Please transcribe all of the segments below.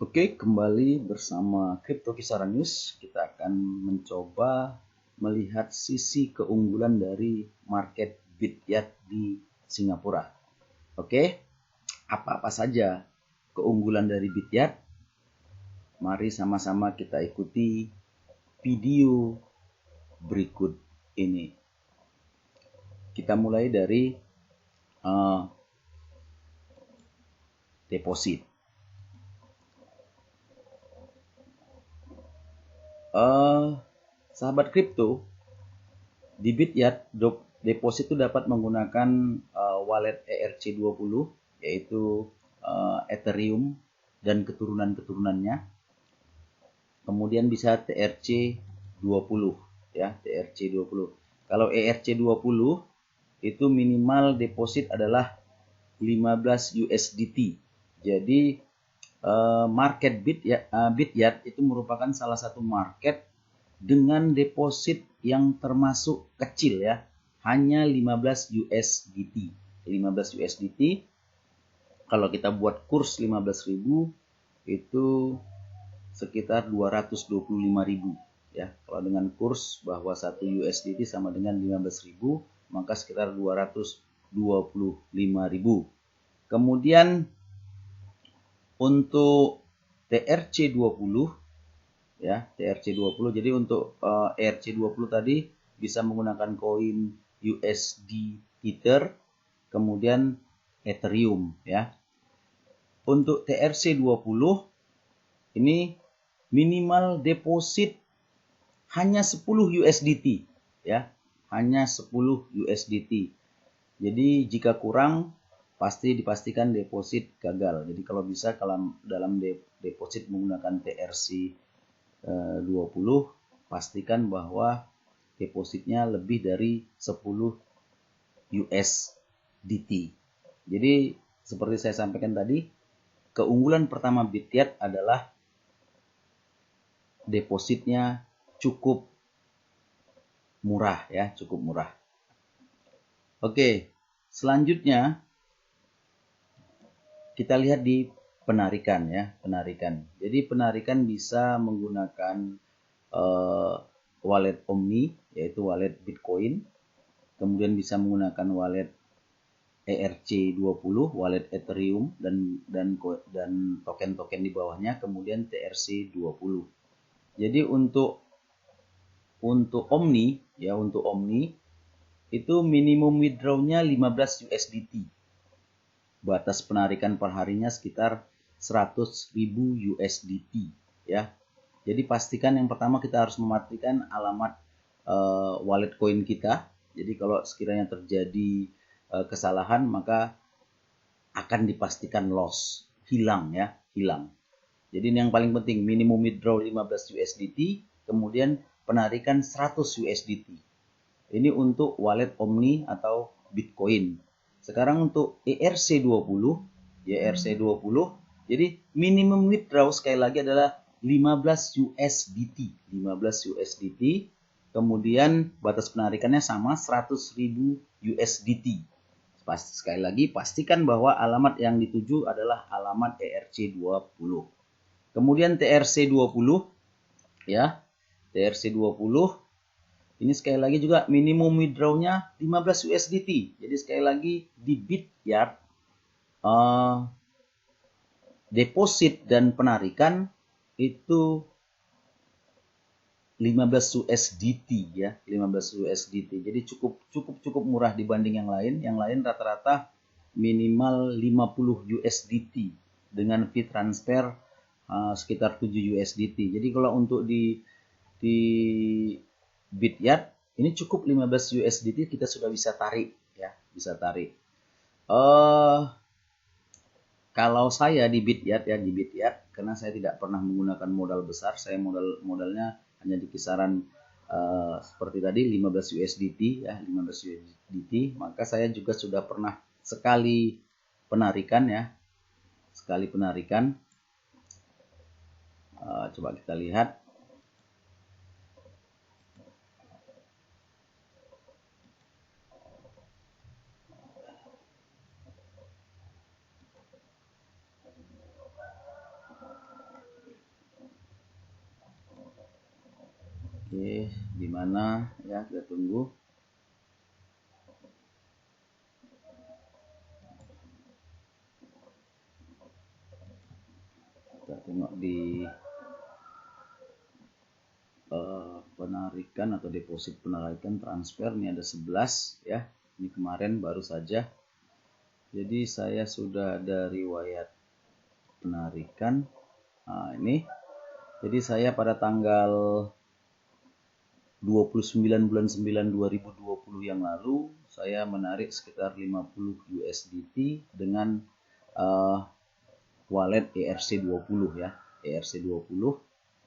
Oke, kembali bersama Crypto Kisaran News. Kita akan mencoba melihat sisi keunggulan dari market Bidyat di Singapura. Oke, apa-apa saja keunggulan dari Bidyat? Mari sama-sama kita ikuti video berikut ini. Kita mulai dari deposit. Sahabat kripto, di Bidyat deposit itu dapat menggunakan wallet ERC20, yaitu Ethereum dan keturunan-keturunannya. Kemudian bisa TRC20 ya, TRC20. Kalau ERC20 itu minimal deposit adalah 15 USDT. Jadi market Bidyat itu merupakan salah satu market dengan deposit yang termasuk kecil ya, hanya 15 USDT. 15 USDT kalau kita buat kurs 15.000 itu sekitar 225.000 ya. Kalau dengan kurs bahwa 1 USDT sama dengan 15.000, maka sekitar 225.000. Kemudian untuk TRC20 ya, TRC20. Jadi untuk ERC20 tadi bisa menggunakan koin USD Tether, kemudian Ethereum ya. Untuk TRC20 ini minimal deposit hanya 10 USDT ya, hanya 10 USDT. Jadi jika kurang pasti dipastikan deposit gagal. Jadi kalau bisa kalau dalam deposit menggunakan TRC20 pastikan bahwa depositnya lebih dari 10 USDT. Jadi seperti saya sampaikan tadi, keunggulan pertama Bidyat adalah depositnya cukup murah ya, cukup murah. Oke, selanjutnya kita lihat di penarikan ya, penarikan. Jadi penarikan bisa menggunakan wallet Omni, yaitu wallet Bitcoin. Kemudian bisa menggunakan wallet ERC20, wallet Ethereum dan token-token di bawahnya, kemudian TRC20. Jadi untuk Omni ya, untuk Omni itu minimum withdrawnya 15 USDT. Batas penarikan per harinya sekitar 100.000 USDT ya. Jadi pastikan yang pertama kita harus memastikan alamat wallet coin kita. Jadi kalau sekiranya terjadi kesalahan maka akan dipastikan loss, hilang ya, hilang. Jadi ini yang paling penting, minimum withdraw 15 USDT, kemudian penarikan 100 USDT. Ini untuk wallet Omni atau Bitcoin. Sekarang untuk ERC20, jadi minimum withdraw sekali lagi adalah 15 USDT. 15 USDT, kemudian batas penarikannya sama 100.000 USDT. Sekali lagi pastikan bahwa alamat yang dituju adalah alamat ERC20. Kemudian TRC20 ya. TRC20 ini sekali lagi juga minimum withdrawnya 15 USDT. Jadi sekali lagi di Bidyat deposit dan penarikan itu 15 USDT ya, 15 USDT. Jadi cukup murah dibanding yang lain. Yang lain rata-rata minimal 50 USDT dengan fee transfer sekitar 7 USDT. Jadi kalau untuk di Bidyat ini cukup 15 USDT kita sudah bisa tarik ya, bisa tarik. Kalau saya di Bidyat ya, di Bidyat karena saya tidak pernah menggunakan modal besar, saya modalnya hanya di kisaran seperti tadi 15 USDT ya, 15 USDT, maka saya juga sudah pernah sekali penarikan ya, sekali penarikan. Coba kita lihat. Oke, di mana ya, kita tunggu. Kita tengok di penarikan atau deposit penarikan transfer, ini ada 11 ya. Ini kemarin baru saja. Jadi saya sudah ada riwayat penarikan. Nah, ini. Jadi saya pada tanggal 29 bulan 9 2020 yang lalu saya menarik sekitar 50 USDT dengan wallet ERC20 ya. ERC20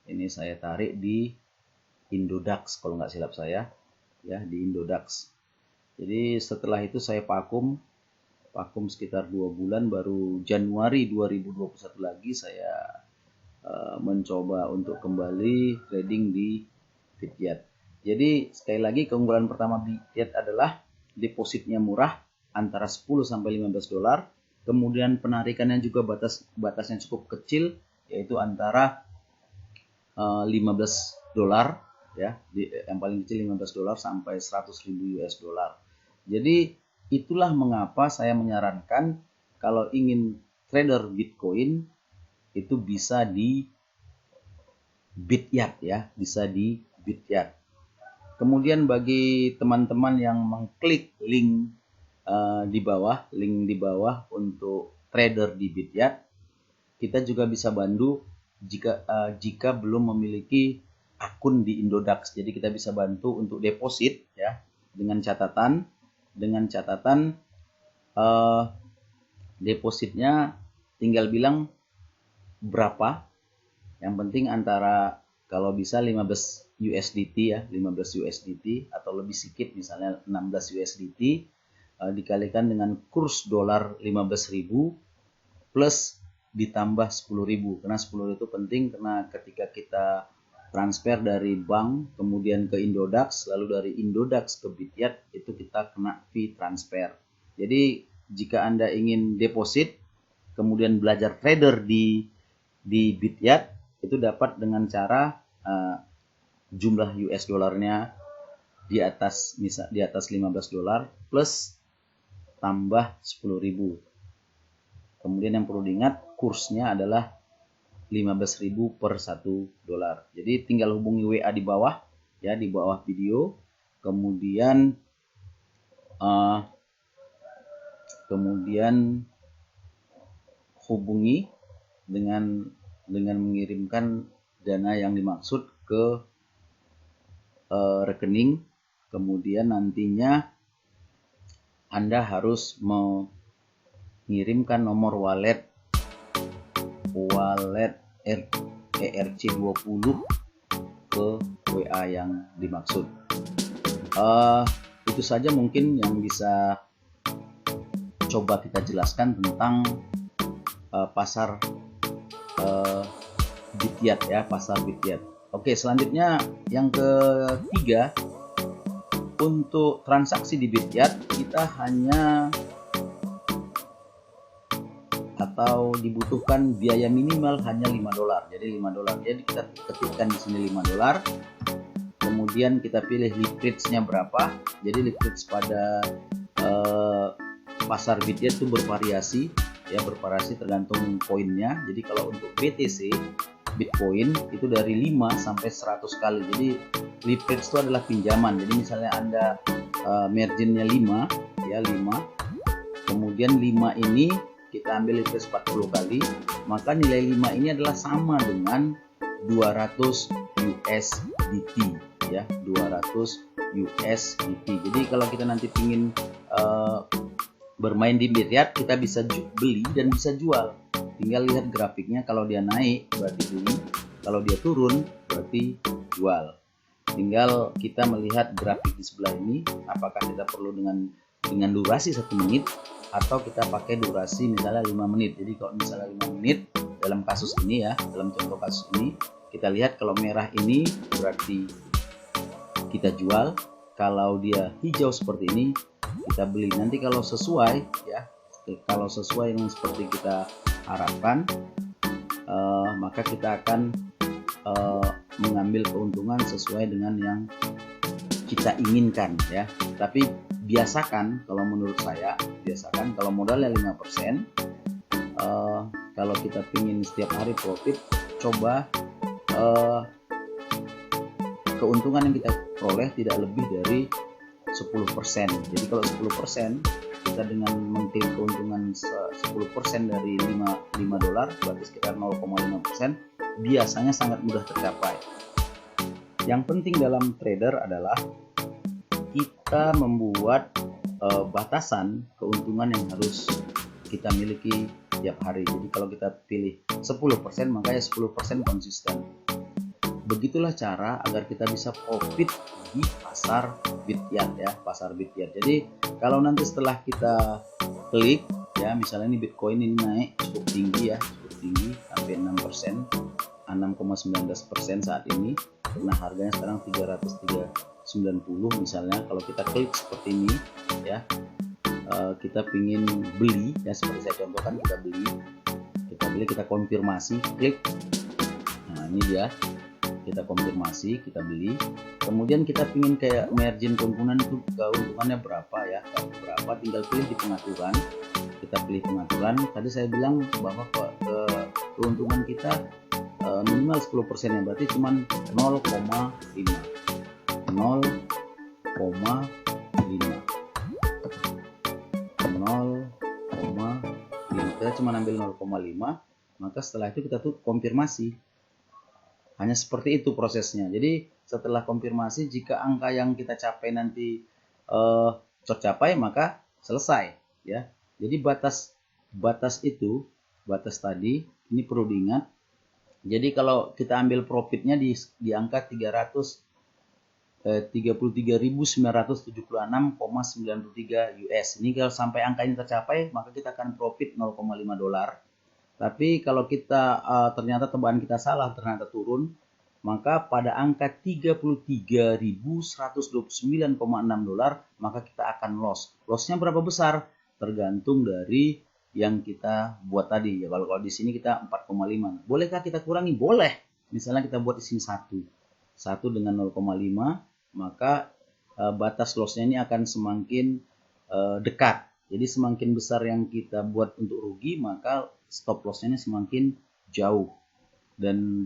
ini saya tarik di Indodax kalau nggak silap saya ya, di Indodax. Jadi setelah itu saya vakum sekitar 2 bulan, baru Januari 2021 lagi saya mencoba untuk kembali trading di Bityat. Jadi sekali lagi keunggulan pertama Bityat adalah depositnya murah antara 10 sampai 15 dolar. Kemudian penarikannya juga batasnya cukup kecil, yaitu antara 15 dolar ya, yang paling kecil 15 dolar sampai 100.000 US dollar. Jadi itulah mengapa saya menyarankan kalau ingin trader Bitcoin itu bisa di Bityat ya, bisa di Bityat. Kemudian bagi teman-teman yang mengklik link di bawah untuk trader di Bityat, kita juga bisa bantu jika belum memiliki akun di Indodax. Jadi kita bisa bantu untuk deposit ya, dengan catatan depositnya tinggal bilang berapa. Yang penting antara kalau bisa 15 USDT ya, 15 USDT atau lebih sedikit, misalnya 16 USDT dikalikan dengan kurs dolar 15.000 plus ditambah 10.000. Karena 10.000 itu penting, karena ketika kita transfer dari bank kemudian ke Indodax, lalu dari Indodax ke Bityat, itu kita kena fee transfer. Jadi jika Anda ingin deposit kemudian belajar trader di Bityat, itu dapat dengan cara jumlah US dolarnya di atas 15 dolar plus tambah 10.000. Kemudian yang perlu diingat, kursnya adalah 15.000 per 1 dolar. Jadi tinggal hubungi WA di bawah ya, di bawah video. Kemudian hubungi dengan mengirimkan dana yang dimaksud ke rekening. Kemudian nantinya Anda harus mengirimkan nomor wallet ERC20 ke WA yang dimaksud. Itu saja mungkin yang bisa coba kita jelaskan tentang pasar Bityat ya, pasar Bityat. Oke, selanjutnya yang ketiga, untuk transaksi di Bityat kita hanya atau dibutuhkan biaya minimal hanya 5 dolar. Jadi 5 dolar. Jadi kita ketikkan di sini 5 dolar. Kemudian kita pilih leverage-nya berapa. Jadi leverage pada pasar Bityat itu bervariasi ya, tergantung poinnya. Jadi kalau untuk BTC Bitcoin itu dari 5 sampai 100 kali. Jadi leverage itu adalah pinjaman. Jadi misalnya Anda marginnya 5 ya, 5. Kemudian 5 ini kita ambil leverage 40 kali, maka nilai 5 ini adalah sama dengan 200 USDT ya, 200 USDT. Jadi kalau kita nanti ingin bermain di Bityat, kita bisa beli dan bisa jual. Tinggal lihat grafiknya, kalau dia naik berarti beli, kalau dia turun berarti jual. Tinggal kita melihat grafik di sebelah ini, apakah kita perlu dengan durasi 1 menit atau kita pakai durasi misalnya 5 menit. Jadi kalau misalnya 5 menit dalam kasus ini ya, dalam contoh kasus ini, kita lihat kalau merah ini berarti kita jual, kalau dia hijau seperti ini kita beli. Nanti kalau sesuai ya, kalau sesuai dengan seperti kita harapkan, maka kita akan mengambil keuntungan sesuai dengan yang kita inginkan ya. Tapi biasakan, kalau menurut saya, biasakan kalau modalnya 5%, kalau kita ingin setiap hari profit, coba keuntungan yang kita peroleh tidak lebih dari 10%. Jadi kalau 10%, kita dengan mengklaim keuntungan 10% dari 5 dolar, berarti sekitar 0,5%, biasanya sangat mudah tercapai. Yang penting dalam trader adalah kita membuat batasan keuntungan yang harus kita miliki tiap hari. Jadi kalau kita pilih 10%, maka ya 10% konsisten. Begitulah cara agar kita bisa profit di pasar Bityat ya, pasar Bityat. Jadi kalau nanti setelah kita klik ya, misalnya ini Bitcoin ini naik cukup tinggi ya, cukup tinggi sampai 6%, 6,19% saat ini, karena harganya sekarang 390 misalnya. Kalau kita klik seperti ini ya, kita pingin beli ya, seperti saya contohkan, kita beli, kita konfirmasi, klik. Nah ini dia, kita konfirmasi, kita beli. Kemudian kita pingin kayak margin keuntungan itu keuntungannya berapa ya, berapa, tinggal pilih di pengaturan. Kita pilih pengaturan. Tadi saya bilang bahwa keuntungan kita minimal 10% ya, berarti cuma 0,5. Kita cuma ambil 0,5, maka setelah itu kita tuh konfirmasi. Hanya seperti itu prosesnya. Jadi setelah konfirmasi, jika angka yang kita capai nanti tercapai, maka selesai ya. Jadi batas tadi ini perlu diingat. Jadi kalau kita ambil profitnya di angka 33.976,93 US. Ini kalau sampai angka ini tercapai, maka kita akan profit 0,5 dolar. Tapi kalau kita ternyata tebakan kita salah, ternyata turun, maka pada angka 33.129,6 dolar, maka kita akan loss. Lossnya berapa besar? Tergantung dari yang kita buat tadi ya. Kalau di sini kita 4,5. Bolehkah kita kurangi? Boleh. Misalnya kita buat di sini 1 dengan 0,5, maka batas lossnya ini akan semakin dekat. Jadi semakin besar yang kita buat untuk rugi, maka stop lossnya semakin jauh, dan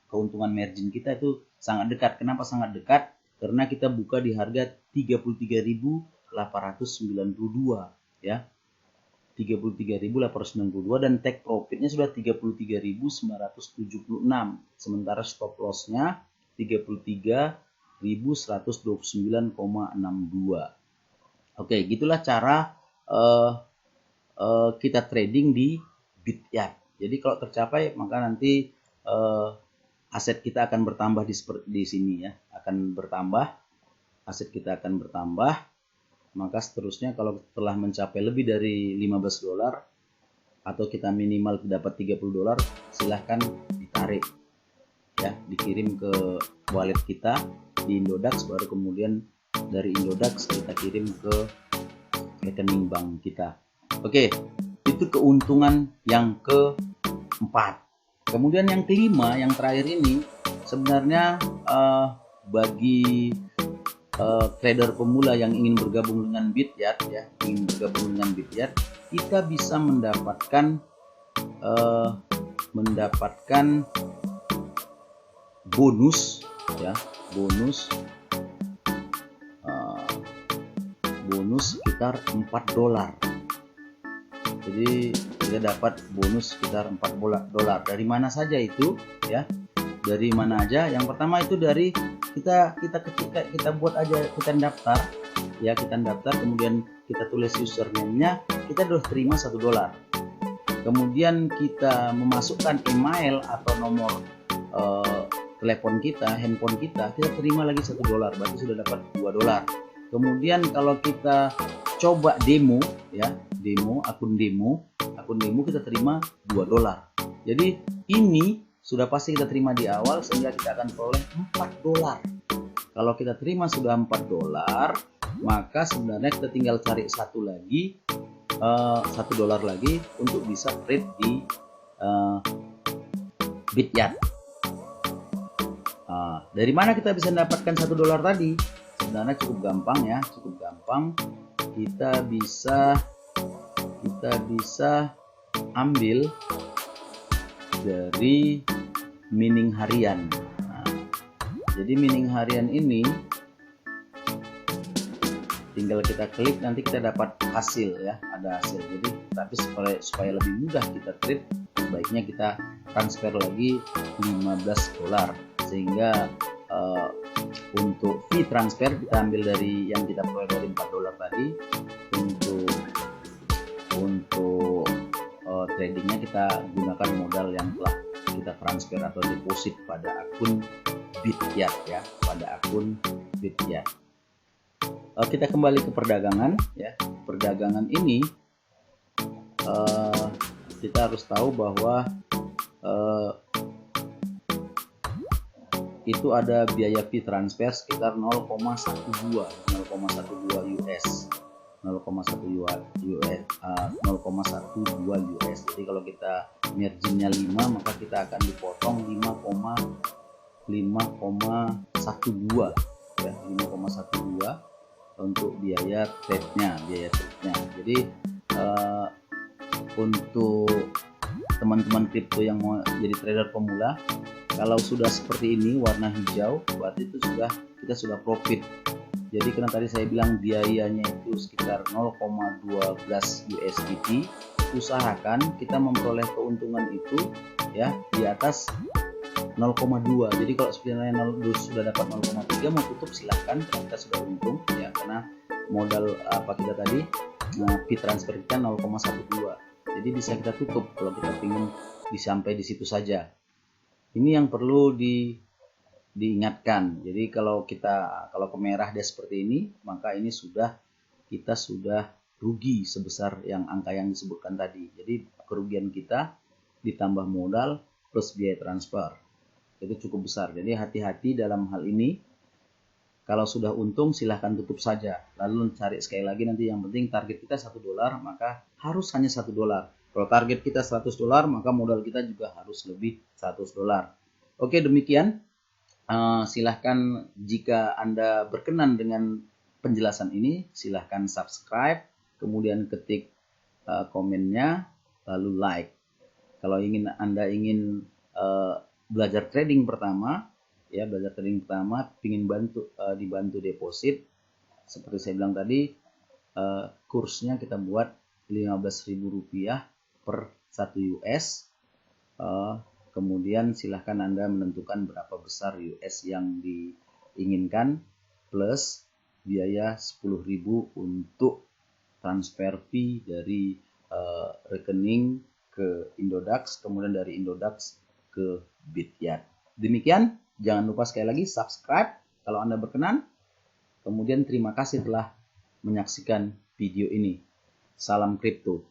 keuntungan margin kita itu sangat dekat. Kenapa sangat dekat? Karena kita buka di harga 33.892 ya, 33.892, dan take profitnya sudah 33.976, sementara stop lossnya 33.129,62. Oke, gitulah cara kita trading di Bityat. Jadi kalau tercapai, maka nanti aset kita akan bertambah di sini ya, akan bertambah, aset kita akan bertambah. Maka seterusnya kalau telah mencapai lebih dari 15 dolar atau kita minimal dapat 30 dolar, silahkan ditarik ya, dikirim ke wallet kita di Indodax, baru kemudian dari Indodax kita kirim ke rekening bank kita. Oke, itu keuntungan yang keempat. Kemudian yang kelima, yang terakhir ini sebenarnya bagi trader pemula yang ingin bergabung dengan Bityat ya, kita bisa mendapatkan bonus ya, bonus sekitar 4 dolar. Jadi kita dapat bonus sekitar 4 dolar. Dari mana saja itu ya? Dari mana aja? Yang pertama itu dari kita buat aja, kita daftar ya, kemudian kita tulis username-nya, kita udah terima 1 dolar. Kemudian kita memasukkan email atau nomor telepon kita, handphone kita terima lagi 1 dolar, berarti sudah dapat 2 dolar. Kemudian kalau kita coba demo ya, akun demo kita terima 2 dolar. Jadi ini sudah pasti kita terima di awal, sehingga kita akan peroleh 4 dolar. Kalau kita terima sudah 4 dolar, maka sebenarnya kita tinggal cari 1 dolar lagi untuk bisa trade di Bityat. Dari mana kita bisa mendapatkan $1 tadi? Sebenarnya cukup gampang ya, cukup gampang. Kita bisa ambil dari mining harian. Jadi mining harian ini tinggal kita klik, nanti kita dapat hasil ya, ada hasil. Jadi tapi supaya lebih mudah kita trade, sebaiknya kita transfer lagi $15, sehingga untuk fee transfer kita ambil dari yang kita peroleh dari $4 tadi. Untuk tradingnya kita gunakan modal yang telah kita transfer atau deposit pada akun Bityat ya, pada akun Bityat. Kita kembali ke perdagangan ya. Perdagangan ini kita harus tahu bahwa itu ada biaya fee transfer sekitar 0,12 US. 0,12 US. Jadi kalau kita marginnya 5, maka kita akan dipotong 5,12 ya, 5,12 untuk biaya trade-nya. Jadi untuk teman-teman kripto yang mau jadi trader pemula, kalau sudah seperti ini warna hijau, berarti itu kita sudah profit. Jadi karena tadi saya bilang biayanya itu sekitar 0,12 USDT, usahakan kita memperoleh keuntungan itu ya di atas 0,2. Jadi kalau sebenarnya sudah dapat 0,3 mau tutup silahkan, kita sudah untung ya, karena modal apa kita tadi fee transfer kita 0,12. Jadi bisa kita tutup kalau kita ingin sampai di situ saja. Ini yang perlu diingatkan. Jadi kalau ke merah dia seperti ini, maka ini kita sudah rugi sebesar angka yang disebutkan tadi. Jadi kerugian kita ditambah modal plus biaya transfer itu cukup besar. Jadi hati-hati dalam hal ini. Kalau sudah untung silahkan tutup saja, lalu cari sekali lagi nanti. Yang penting target kita $1, maka harus hanya $1. Kalau target kita $100, maka modal kita juga harus lebih $100. Oke, demikian. Silahkan jika Anda berkenan dengan penjelasan ini, silahkan subscribe, kemudian ketik komennya, lalu like. Kalau Anda ingin belajar trading pertama, ingin dibantu deposit, seperti saya bilang tadi, kursnya kita buat Rp15.000 per 1 US. Kemudian silahkan Anda menentukan berapa besar US yang diinginkan, plus biaya 10.000 untuk transfer fee dari rekening ke Indodax, kemudian dari Indodax ke Bityat. Demikian, jangan lupa sekali lagi subscribe kalau Anda berkenan. Kemudian terima kasih telah menyaksikan video ini. Salam kripto.